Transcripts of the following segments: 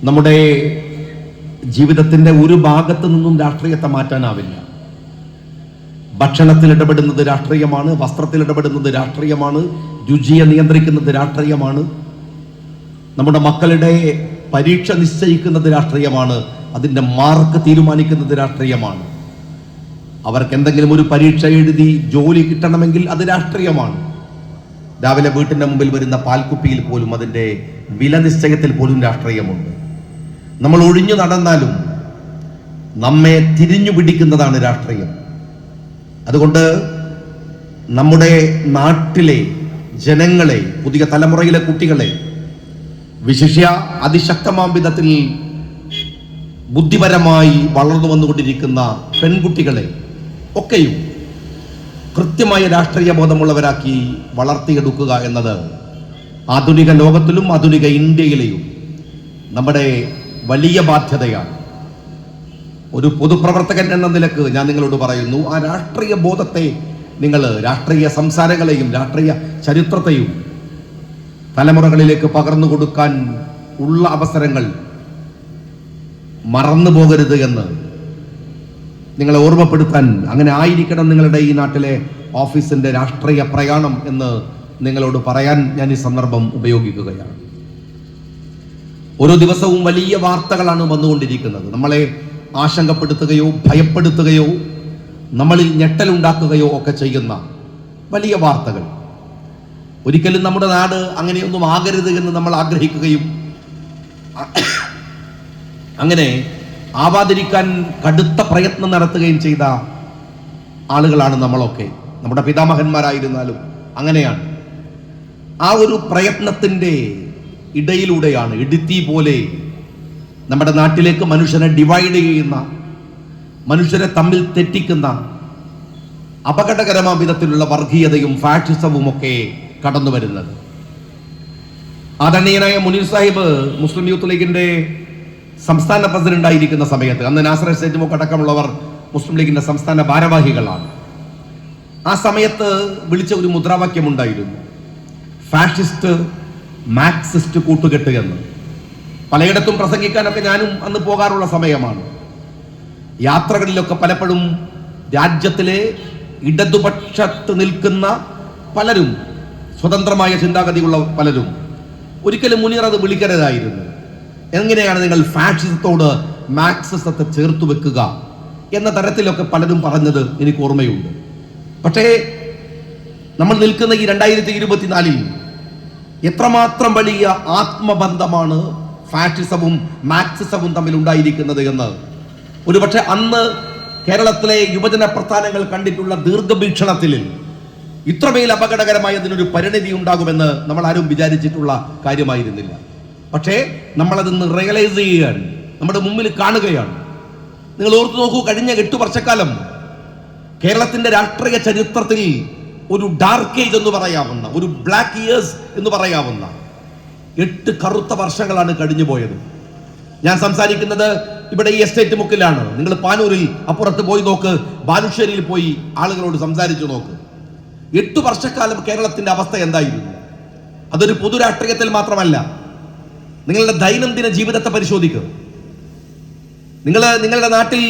നമ്മുടെ ജീവിതത്തിൻ്റെ ഒരു ഭാഗത്തു നിന്നും രാഷ്ട്രീയത്തെ മാറ്റാനാവില്ല. ഭക്ഷണത്തിൽ ഇടപെടുന്നത് രാഷ്ട്രീയമാണ്, വസ്ത്രത്തിൽ ഇടപെടുന്നത് രാഷ്ട്രീയമാണ്, രുചിയെ നിയന്ത്രിക്കുന്നത് രാഷ്ട്രീയമാണ്, നമ്മുടെ മക്കളുടെ പരീക്ഷ നിശ്ചയിക്കുന്നത് രാഷ്ട്രീയമാണ്, അതിൻ്റെ മാർക്ക് തീരുമാനിക്കുന്നത് രാഷ്ട്രീയമാണ്, അവർക്ക് എന്തെങ്കിലും ഒരു പരീക്ഷ എഴുതി ജോലി കിട്ടണമെങ്കിൽ അത് രാഷ്ട്രീയമാണ്. രാവിലെ വീട്ടിൻ്റെ മുമ്പിൽ വരുന്ന പാൽക്കുപ്പിയിൽ പോലും അതിൻ്റെ വില നിശ്ചയത്തിൽ പോലും രാഷ്ട്രീയമുണ്ട്. നമ്മൾ ഒഴിഞ്ഞു നടന്നാലും നമ്മെ തിരിഞ്ഞു പിടിക്കുന്നതാണ് രാഷ്ട്രീയം. അതുകൊണ്ട് നമ്മുടെ നാട്ടിലെ ജനങ്ങളെ, പുതിയ തലമുറയിലെ കുട്ടികളെ, വിശിഷ്യ അതിശക്തമാം വിധത്തിൽ ബുദ്ധിപരമായി വളർന്നു വന്നുകൊണ്ടിരിക്കുന്ന പെൺകുട്ടികളെ ഒക്കെയും കൃത്യമായ രാഷ്ട്രീയ ബോധമുള്ളവരാക്കി വളർത്തിയെടുക്കുക എന്നത് ആധുനിക ലോകത്തിലും ആധുനിക ഇന്ത്യയിലെയും നമ്മുടെ വലിയ ബാധ്യതയാണ്. ഒരു പൊതുപ്രവർത്തകൻ എന്ന നിലക്ക് ഞാൻ നിങ്ങളോട് പറയുന്നു, ആ രാഷ്ട്രീയ ബോധത്തെ നിങ്ങൾ, രാഷ്ട്രീയ സംസാരങ്ങളെയും രാഷ്ട്രീയ ചരിത്രത്തെയും തലമുറകളിലേക്ക് പകർന്നു കൊടുക്കാൻ ഉള്ള അവസരങ്ങൾ മറന്നു പോകരുത് എന്ന് നിങ്ങളെ ഓർമ്മപ്പെടുത്താൻ, അങ്ങനെ ആയിരിക്കണം നിങ്ങളുടെ ഈ നാട്ടിലെ ഓഫീസിന്റെ രാഷ്ട്രീയ പ്രയാണം എന്ന് നിങ്ങളോട് പറയാൻ ഞാൻ ഈ സന്ദർഭം ഉപയോഗിക്കുകയാണ്. ഓരോ ദിവസവും വലിയ വാർത്തകളാണ് വന്നുകൊണ്ടിരിക്കുന്നത്. നമ്മളെ ആശങ്കപ്പെടുത്തുകയോ ഭയപ്പെടുത്തുകയോ നമ്മളിൽ ഞെട്ടലുണ്ടാക്കുകയോ ഒക്കെ ചെയ്യുന്ന വലിയ വാർത്തകൾ. ഒരിക്കലും നമ്മുടെ നാട് അങ്ങനെയൊന്നും ആകരുത് എന്ന് നമ്മൾ ആഗ്രഹിക്കുകയും അങ്ങനെ ആവാതിരിക്കാൻ കടുത്ത പ്രയത്നം നടത്തുകയും ചെയ്ത ആളുകളാണ് നമ്മളൊക്കെ. നമ്മുടെ പിതാമഹന്മാരായിരുന്നാലും അങ്ങനെയാണ്. ആ ഒരു പ്രയത്നത്തിൻ്റെ ഇടയിലൂടെയാണ് ഇടുത്തി പോലെ നമ്മുടെ നാട്ടിലേക്ക് മനുഷ്യനെ ഡിവൈഡ് ചെയ്യുന്ന, മനുഷ്യരെ തമ്മിൽ തെറ്റിക്കുന്ന അപകടകരമായ വിധത്തിലുള്ള വർഗീയതയും ഫാഷിസവും ഒക്കെ കടന്നു വരുന്നത്. ആദരണീയനായ മുനീർ സാഹിബ് മുസ്ലിം യൂത്ത് ലീഗിന്റെ സംസ്ഥാന പ്രസിഡന്റ് ആയിരിക്കുന്ന സമയത്ത്, അന്ന് നാസർ സ്റ്റേറ്റുമൊക്കെ അടക്കമുള്ളവർ മുസ്ലിം ലീഗിന്റെ സംസ്ഥാന ഭാരവാഹികളാണ്. ആ സമയത്ത് വിളിച്ച ഒരു മുദ്രാവാക്യം ഉണ്ടായിരുന്നു, ഫാഷിസ്റ്റ് മാർക്സിസ്റ്റ് കൂട്ടുകെട്ട് എന്ന്. പലയിടത്തും പ്രസംഗിക്കാനൊക്കെ ഞാനും അന്ന് പോകാറുള്ള സമയമാണ്. യാത്രകളിലൊക്കെ പലപ്പോഴും രാജ്യത്തിലെ ഇടതുപക്ഷത്ത് നിൽക്കുന്ന പലരും, സ്വതന്ത്രമായ ചിന്താഗതിയുള്ള പലരും, ഒരിക്കലും മുനീർ അത് വിളിക്കരുതായിരുന്നു. എങ്ങനെയാണ് നിങ്ങൾ ഫാഷിസത്തോട് മാർക്സിസത്തെ ചേർത്ത് വെക്കുക എന്ന തരത്തിലൊക്കെ പലരും പറഞ്ഞത് എനിക്ക് ഓർമ്മയുണ്ട്. പക്ഷേ നമ്മൾ നിൽക്കുന്ന ഈ 2024 എത്രമാത്രം വലിയ ആത്മബന്ധമാണ് ഫാഷിസവും മാർക്സിസവും തമ്മിൽ ഉണ്ടായിരിക്കുന്നത് എന്ന് ഒരുപക്ഷെ അന്ന് കേരളത്തിലെ യുവജന പ്രസ്ഥാനങ്ങൾ കണ്ടിട്ടുള്ള ദീർഘവീക്ഷണത്തിൽ ഇത്രമേൽ അപകടകരമായ അതിനൊരു പരിണിതി ഉണ്ടാകുമെന്ന് നമ്മൾ ആരും വിചാരിച്ചിട്ടുള്ള കാര്യമായിരുന്നില്ല. പക്ഷേ നമ്മളതിന്ന് റിയലൈസ് ചെയ്യുകയാണ്, നമ്മുടെ മുമ്പിൽ കാണുകയാണ്. നിങ്ങൾ ഓർത്തു നോക്കൂ, കഴിഞ്ഞ 8 വർഷക്കാലം കേരളത്തിന്റെ രാഷ്ട്രീയ ചരിത്രത്തിൽ ഒരു ഡാർക്ക് ഏജ് എന്ന് പറയാവുന്ന, ഒരു ബ്ലാക്ക് ഇയേഴ്സ് എന്ന് പറയാവുന്ന 8 കറുത്ത വർഷങ്ങളാണ് കഴിഞ്ഞു പോയത്. ഞാൻ സംസാരിക്കുന്നത് ഇവിടെ ഈ എസ്റ്റേറ്റ് മുക്കിലാണ്. നിങ്ങൾ പാനൂരിൽ അപ്പുറത്ത് പോയി നോക്ക്, ബാലുശ്ശേരിയിൽ പോയി ആളുകളോട് സംസാരിച്ചു നോക്ക്. 8 വർഷക്കാലം കേരളത്തിന്റെ അവസ്ഥ എന്തായിരുന്നു? അതൊരു പൊതു രാഷ്ട്രീയത്തിൽ മാത്രമല്ല, നിങ്ങളുടെ ദൈനംദിന ജീവിതത്തെ പരിശോധിക്കുക. നിങ്ങളുടെ നാട്ടിൽ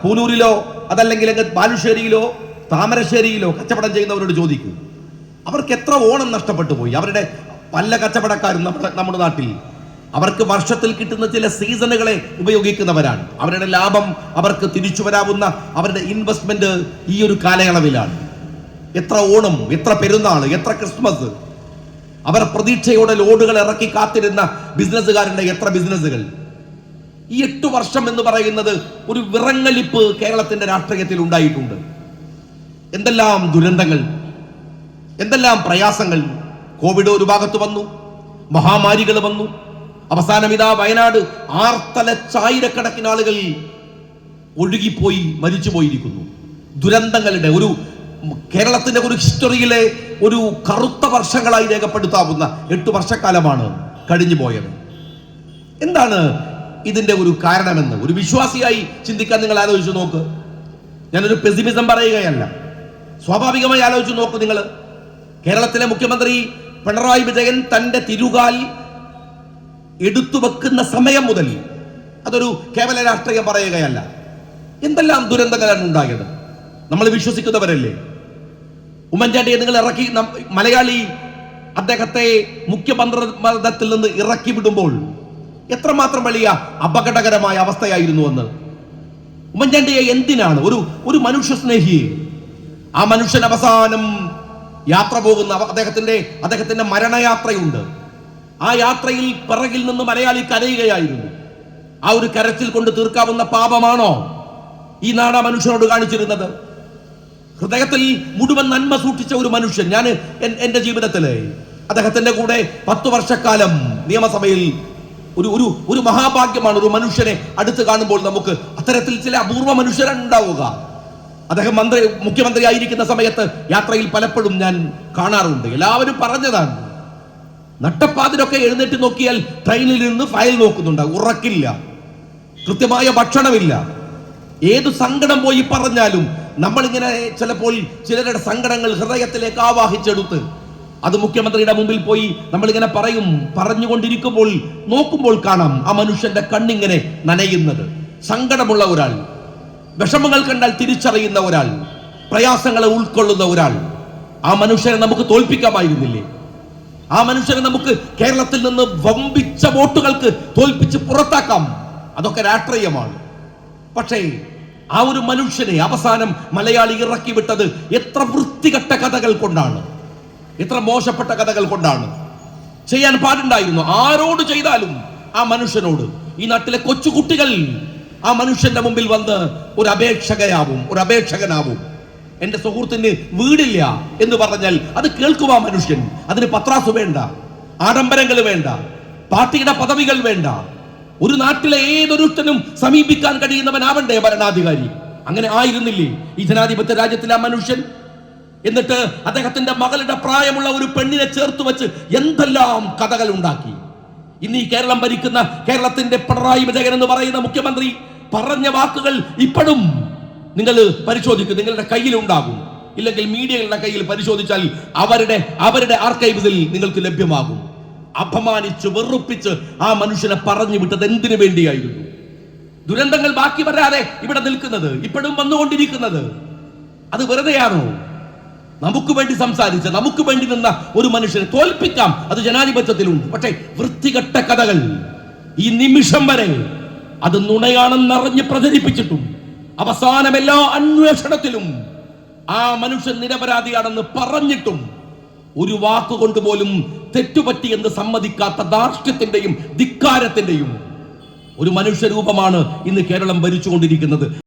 പൂനൂരിലോ അതല്ലെങ്കിൽ ബാലുശ്ശേരിയിലോ താമരശ്ശേരിയിലോ കച്ചവടം ചെയ്യുന്നവരോട് ചോദിക്കൂ, അവർക്ക് എത്ര ഓണം നഷ്ടപ്പെട്ടു പോയി. അവരുടെ പല കച്ചവടക്കാരും നമ്മുടെ നാട്ടിൽ അവർക്ക് വർഷത്തിൽ കിട്ടുന്ന ചില സീസണുകളെ ഉപയോഗിക്കുന്നവരാണ്. അവരുടെ ലാഭം അവർക്ക് തിരിച്ചു വരാവുന്ന അവരുടെ ഇൻവെസ്റ്റ്മെന്റ് ഈ ഒരു കാലയളവിലാണ്. എത്ര ഓണം, എത്ര പെരുന്നാൾ, എത്ര ക്രിസ്മസ്, അവർ പ്രതീക്ഷയോടെ ലോഡുകൾ ഇറക്കി കാത്തിരുന്ന ബിസിനസ്സുകാരുടെ എത്ര ബിസിനസ്സുകൾ. ഈ 8 വർഷം എന്ന് പറയുന്നത് ഒരു വിറങ്ങലിപ്പ് കേരളത്തിന്റെ രാഷ്ട്രീയത്തിൽ ഉണ്ടായിട്ടുണ്ട്. എന്തെല്ലാം ദുരന്തങ്ങൾ, എന്തെല്ലാം പ്രയാസങ്ങൾ. കോവിഡ് ഒരു ഭാഗത്ത് വന്നു, മഹാമാരികൾ വന്നു, അവസാനം ഇതാ വയനാട് ആയിരക്കണക്കിന് ആളുകൾ ഒഴുകിപ്പോയി മരിച്ചു പോയിരിക്കുന്നു. ദുരന്തങ്ങളുടെ ഒരു കേരളത്തിന്റെ ഒരു ഹിസ്റ്ററിയിലെ ഒരു കറുത്ത വർഷങ്ങളായി രേഖപ്പെടുത്താവുന്ന 8 വർഷക്കാലമാണ് കഴിഞ്ഞു പോയത്. എന്താണ് ഇതിന്റെ ഒരു കാരണമെന്ന് ഒരു വിശ്വാസിയായി ചിന്തിക്കാൻ നിങ്ങൾ ആലോചിച്ചു നോക്ക്. ഞാനൊരു പെസിമിസം പറയുകയല്ല, സ്വാഭാവികമായി ആലോചിച്ചു നോക്കൂ. നിങ്ങൾ കേരളത്തിലെ മുഖ്യമന്ത്രി പിണറായി വിജയൻ തന്റെ തിരുകാൽ എടുത്തു വെക്കുന്ന സമയം മുതൽ, അതൊരു കേവല രാഷ്ട്രീയം പറയുകയല്ല, എന്തെല്ലാം ദുരന്തങ്ങളാണ് ഉണ്ടായത്. നമ്മൾ വിശ്വസിക്കുന്നവരല്ലേ? ഉമ്മൻചാണ്ടിയെ നിങ്ങൾ ഇറക്കി, മലയാളി അദ്ദേഹത്തെ മുഖ്യമന്ത്രിപദത്തിൽ നിന്ന് ഇറക്കി വിടുമ്പോൾ എത്രമാത്രം വലിയ അപകടകരമായ അവസ്ഥയായിരുന്നു എന്ന്. ഉമ്മൻചാണ്ടിയെ എന്തിനാണ്, ഒരു മനുഷ്യ സ്നേഹിയെ, ആ മനുഷ്യൻ അവസാനം യാത്ര പോകുന്ന അദ്ദേഹത്തിന്റെ മരണയാത്രയുണ്ട്. ആ യാത്രയിൽ പിറകിൽ നിന്ന് മലയാളി കരയുകയായിരുന്നു. ആ ഒരു കരച്ചിൽ കൊണ്ട് തീർക്കാവുന്ന പാപമാണോ ഈ നാട് ആ മനുഷ്യനോട് കാണിച്ചിരുന്നത്? ഹൃദയത്തിൽ മുഴുവൻ നന്മ സൂക്ഷിച്ച ഒരു മനുഷ്യൻ. ഞാൻ എന്റെ ജീവിതത്തില് അദ്ദേഹത്തിന്റെ കൂടെ 10 വർഷക്കാലം നിയമസഭയിൽ ഒരു മഹാഭാഗ്യമാണ്. ഒരു മനുഷ്യനെ അടുത്ത് കാണുമ്പോൾ നമുക്ക് അത്തരത്തിൽ ചില അപൂർവ മനുഷ്യരാണ് ഉണ്ടാവുക. അദ്ദേഹം മുഖ്യമന്ത്രി ആയിരിക്കുന്ന സമയത്ത് യാത്രയിൽ പലപ്പോഴും ഞാൻ കാണാറുണ്ട്. എല്ലാവരും പറഞ്ഞതാണ്, നട്ടപ്പാതിലൊക്കെ എഴുന്നേറ്റ് നോക്കിയാൽ ട്രെയിനിൽ നിന്ന് ഫയൽ നോക്കുന്നുണ്ട്, ഉറക്കില്ല, കൃത്യമായ ഭക്ഷണമില്ല. ഏതു സങ്കടം പോയി പറഞ്ഞാലും നമ്മളിങ്ങനെ ചിലപ്പോൾ ചിലരുടെ സങ്കടങ്ങൾ ഹൃദയത്തിലേക്ക് ആവാഹിച്ചെടുത്ത് അത് മുഖ്യമന്ത്രിയുടെ മുമ്പിൽ പോയി നമ്മളിങ്ങനെ പറഞ്ഞുകൊണ്ടിരിക്കുമ്പോൾ നോക്കുമ്പോൾ കാണാം ആ മനുഷ്യന്റെ കണ്ണിങ്ങനെ നനയുന്നത്. സങ്കടമുള്ള ഒരാൾ, വിഷമങ്ങൾ കണ്ടാൽ തിരിച്ചറിയുന്ന ഒരാൾ, പ്രയാസങ്ങളെ ഉൾക്കൊള്ളുന്ന ഒരാൾ. ആ മനുഷ്യനെ നമുക്ക് തോൽപ്പിക്കാമായിരുന്നില്ലേ? ആ മനുഷ്യനെ നമുക്ക് കേരളത്തിൽ നിന്ന് വമ്പിച്ച വോട്ടുകൾക്ക് തോൽപ്പിച്ച് പുറത്താക്കാം. അതൊക്കെ രാഷ്ട്രീയമാണ്. പക്ഷേ ആ ഒരു മനുഷ്യനെ അവസാനം മലയാളി ഇറക്കി വിട്ടത് എത്ര വൃത്തികെട്ട കഥകൾ കൊണ്ടാണ്, എത്ര മോശപ്പെട്ട കഥകൾ കൊണ്ടാണ്. ചെയ്യാൻ പാടുണ്ടായിരുന്നു. ആരോട് ചെയ്താലും ആ മനുഷ്യനോട്, ഈ നാട്ടിലെ കൊച്ചുകുട്ടികൾ ആ മനുഷ്യന്റെ മുമ്പിൽ വന്ന് ഒരു അപേക്ഷകനാവും. എന്റെ സുഹൃത്തിന് വീടില്ല എന്ന് പറഞ്ഞാൽ അത് കേൾക്കുവാ മനുഷ്യൻ. അതിന് പത്രാസ് വേണ്ട, ആഡംബരങ്ങൾ വേണ്ട, പാർട്ടിയുടെ പദവികൾ വേണ്ട. ഒരു നാട്ടിലെ ഏതൊരുത്തനും സമീപിക്കാൻ കഴിയുന്നവനാവണ്ടേ ഭരണാധികാരി? അങ്ങനെ ആയിരുന്നില്ലേ ഈ ജനാധിപത്യ രാജ്യത്തിലെ ആ മനുഷ്യൻ? എന്നിട്ട് അദ്ദേഹത്തിന്റെ മകളുടെ പ്രായമുള്ള ഒരു പെണ്ണിനെ ചേർത്ത് വെച്ച് എന്തെല്ലാം കഥകൾ ഉണ്ടാക്കി. ഇന്ന് ഈ കേരളം ഭരിക്കുന്ന കേരളത്തിന്റെ പിണറായി വിജയൻ എന്ന് പറയുന്ന മുഖ്യമന്ത്രി പറഞ്ഞ വാക്കുകൾ ഇപ്പോഴും നിങ്ങൾ പരിശോധിക്കും, നിങ്ങളുടെ കയ്യിലുണ്ടാകും. ഇല്ലെങ്കിൽ മീഡിയകളുടെ കയ്യിൽ പരിശോധിച്ചാൽ അവരുടെ ആർക്കൈവ്സിൽ നിങ്ങൾക്ക് ലഭ്യമാകും. അപമാനിച്ച് വെറുപ്പിച്ച് ആ മനുഷ്യനെ പറഞ്ഞു വിട്ടത് എന്തിനു വേണ്ടിയായിരുന്നു? ദുരന്തങ്ങൾ ബാക്കി വരാതെ ഇവിടെ നിൽക്കുന്നത്, ഇപ്പോഴും വന്നുകൊണ്ടിരിക്കുന്നത്, അത് വെറുതെയാണോ? നമുക്ക് വേണ്ടി സംസാരിച്ച, നമുക്ക് വേണ്ടി നിന്ന ഒരു മനുഷ്യനെ തോൽപ്പിക്കാം, അത് ജനാധിപത്യത്തിലുണ്ട്. പക്ഷേ വൃത്തികെട്ട കഥകൾ ഈ നിമിഷം വരെ അത് നുണയാണെന്നറിഞ്ഞ് പ്രചരിപ്പിച്ചിട്ടും അവസാനം എല്ലാ അന്വേഷണത്തിലും ആ മനുഷ്യൻ നിരപരാധിയാണെന്ന് പറഞ്ഞിട്ടും ഒരു വാക്കുകൊണ്ട് പോലും തെറ്റുപറ്റി എന്ന് സമ്മതിക്കാത്ത ധാർഷ്ട്യത്തിന്റെയും ധിക്കാരത്തിന്റെയും ഒരു മനുഷ്യരൂപമാണ് ഇന്ന് കേരളം ഭരിച്ചുകൊണ്ടിരിക്കുന്നത്.